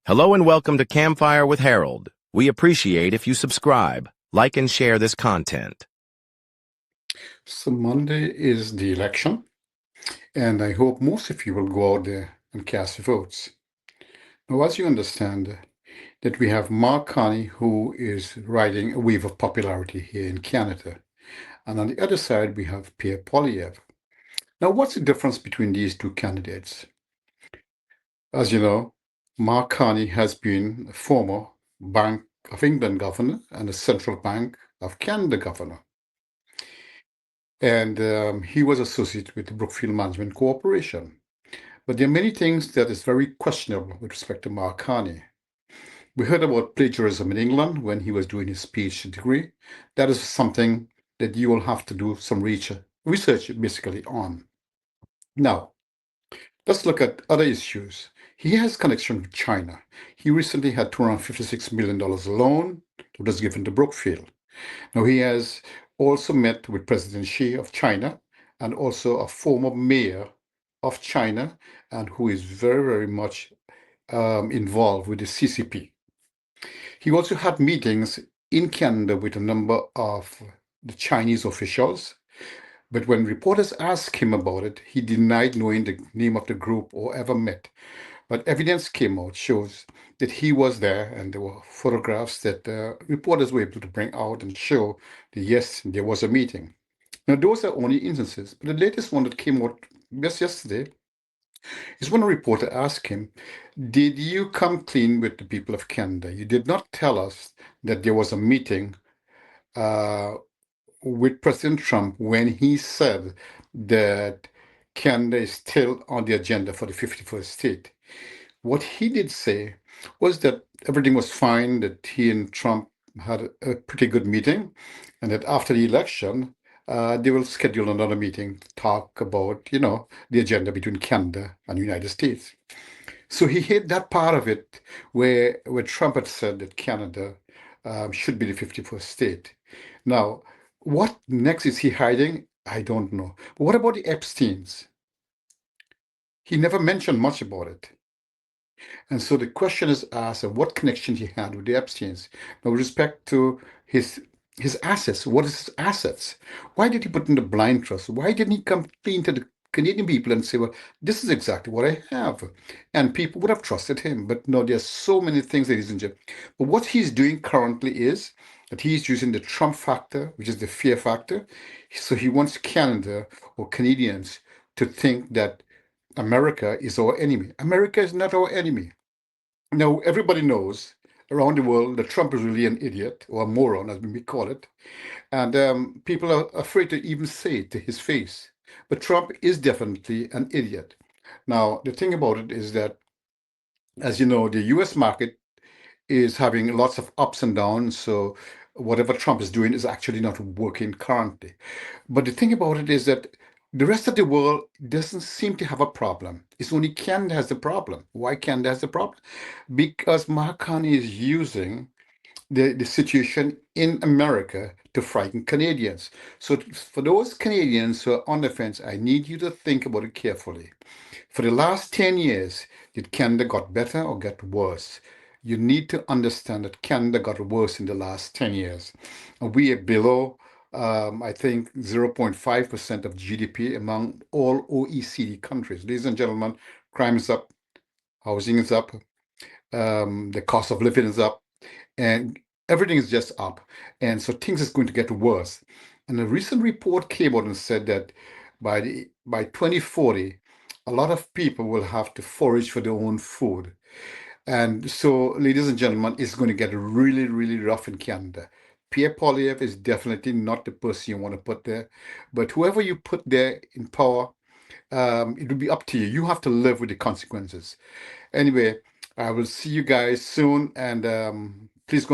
Hello and welcome to Campfire with Harold. We appreciate if you subscribe, like, and share this content. So Monday is the election, and I hope most of you will go out there and cast your votes. Now, as you understand, that we have Mark Carney, who is riding a wave of popularity here in Canada, and on the other side, we have Pierre Poilievre. Now, what's the difference between these two candidates? As you know, Mark Carney has been a former Bank of England governor and a Central Bank of Canada governor. And he was associated with the Brookfield Management Corporation. But there are many things that is very questionable with respect to Mark Carney. We heard about plagiarism in England when he was doing his PhD degree. That is something that you will have to do some research basically on. Now, let's look at other issues. He has connection with China. He recently had $256 million loan that was given to Brookfield. Now, he has also met with President Xi of China and also a former mayor of China, and who is very, very much involved with the CCP. He also had meetings in Canada with a number of the Chinese officials, but when reporters asked him about it, he denied knowing the name of the group or ever met. But evidence came out, shows that he was there, and there were photographs that reporters were able to bring out and show that yes, there was a meeting. Now, those are only instances, but the latest one that came out just yesterday is when a reporter asked him, "Did you come clean with the people of Canada? You did not tell us that there was a meeting uh, with President Trump when he said that Canada is still on the agenda for the 51st state." What he did say was that everything was fine, that he and Trump had a pretty good meeting, and that after the election, they will schedule another meeting to talk about, the agenda between Canada and the United States. So he hit that part of it where Trump had said that Canada should be the 51st state. Now, what next is he hiding? I don't know. But what about the Epsteins? He never mentioned much about it. And so the question is asked of what connection he had with the Epsteins. Now, with respect to his assets, what is his assets? Why did he put in the blind trust? Why didn't he come clean to the Canadian people and say, well, this is exactly what I have? And people would have trusted him. But no, there's so many things that he's in jail. But what he's doing currently is that he's using the Trump factor, which is the fear factor. So he wants Canada or Canadians to think that America is our enemy. America is not our enemy. Now, everybody knows around the world that Trump is really an idiot or a moron, as we call it. And people are afraid to even say it to his face. But Trump is definitely an idiot. Now, the thing about it is that, as you know, the US market is having lots of ups and downs. So whatever Trump is doing is actually not working currently. But the thing about it is that the rest of the world doesn't seem to have a problem. It's only Canada has the problem. Why Canada has the problem? Because Mark Carney is using the situation in America to frighten Canadians. So for those Canadians who are on the fence, I need you to think about it carefully. For the last 10 years, did Canada got better or get worse? You need to understand that Canada got worse in the last 10 years. And we are below, I think, 0.5% of GDP among all OECD countries. Ladies and gentlemen, crime is up, housing is up, the cost of living is up, and everything is just up. And so things is going to get worse. And a recent report came out and said that by 2040, a lot of people will have to forage for their own food. And so, ladies and gentlemen, it's going to get really, really rough in Canada. Pierre Poilievre is definitely not the person you want to put there, but whoever you put there in power, it will be up to you. You have to live with the consequences. Anyway, I will see you guys soon, and please go.